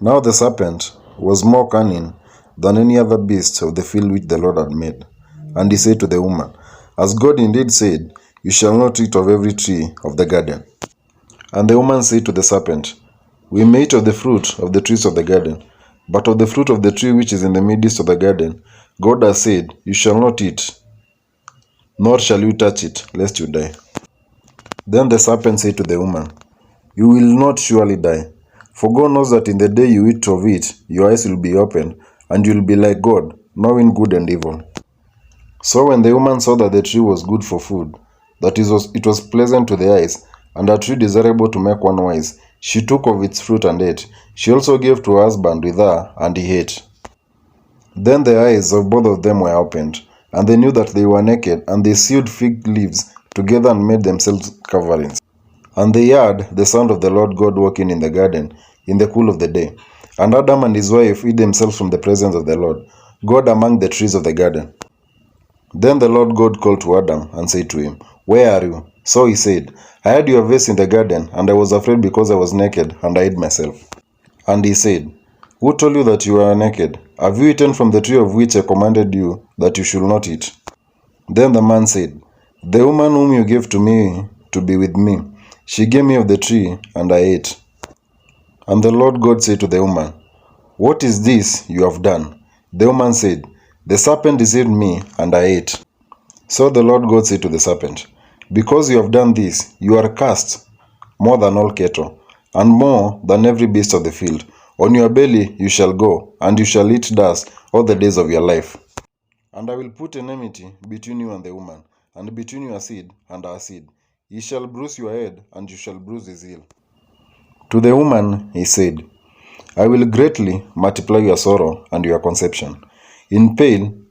Now the serpent was more cunning than any other beast of the field which the Lord had made. And he said to the woman, As God indeed said, You shall not eat of every tree of the garden. And the woman said to the serpent, We may eat of the fruit of the trees of the garden, but of the fruit of the tree which is in the midst of the garden, God has said, You shall not eat, nor shall you touch it, lest you die. Then the serpent said to the woman, You will not surely die. For God knows that in the day you eat of it, your eyes will be opened, and you will be like God, knowing good and evil. So when the woman saw that the tree was good for food, that it was pleasant to the eyes, and a tree desirable to make one wise, she took of its fruit and ate. She also gave to her husband with her, and he ate. Then the eyes of both of them were opened, and they knew that they were naked, and they sewed fig leaves together and made themselves coverings. And they heard the sound of the Lord God walking in the garden in the cool of the day. And Adam and his wife hid themselves from the presence of the Lord God among the trees of the garden. Then the Lord God called to Adam and said to him, Where are you? So he said, I heard your voice in the garden, and I was afraid because I was naked, and I hid myself. And he said, Who told you that you are naked? Have you eaten from the tree of which I commanded you that you should not eat? Then the man said, The woman whom you gave to me to be with me, she gave me of the tree, and I ate. And the Lord God said to the woman, What is this you have done? The woman said, The serpent deceived me, and I ate. So the Lord God said to the serpent, Because you have done this, you are cursed more than all cattle, and more than every beast of the field. On your belly you shall go, and you shall eat dust all the days of your life. And I will put enmity between you and the woman, and between your seed and her seed. He shall bruise your head, and you shall bruise his heel. To the woman he said, I will greatly multiply your sorrow and your conception. In pain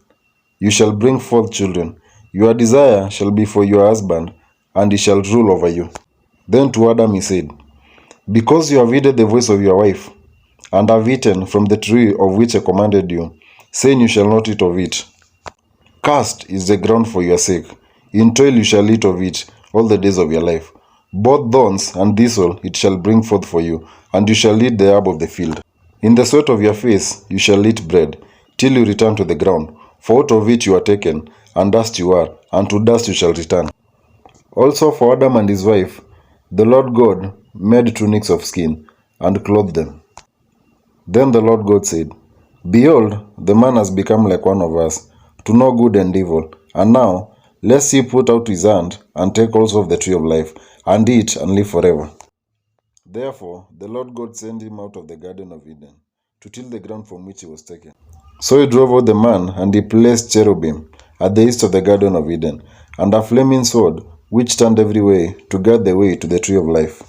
you shall bring forth children. Your desire shall be for your husband, and he shall rule over you. Then to Adam he said, Because you have heeded the voice of your wife, and have eaten from the tree of which I commanded you, saying you shall not eat of it. Cursed is the ground for your sake. In toil you shall eat of it all the days of your life. Both thorns and thistle it shall bring forth for you, and you shall eat the herb of the field. In the sweat of your face you shall eat bread, till you return to the ground. For out of it you are taken, and dust you are, and to dust you shall return. Also for Adam and his wife, the Lord God made tunics of skin, and clothed them. Then the Lord God said, Behold, the man has become like one of us, to know good and evil. And now, lest he put out his hand, and take also of the tree of life, and eat, and live forever. Therefore the Lord God sent him out of the garden of Eden, to till the ground from which he was taken. So he drove out the man, and he placed cherubim at the east of the garden of Eden, and a flaming sword, which turned every way, to guard the way to the tree of life.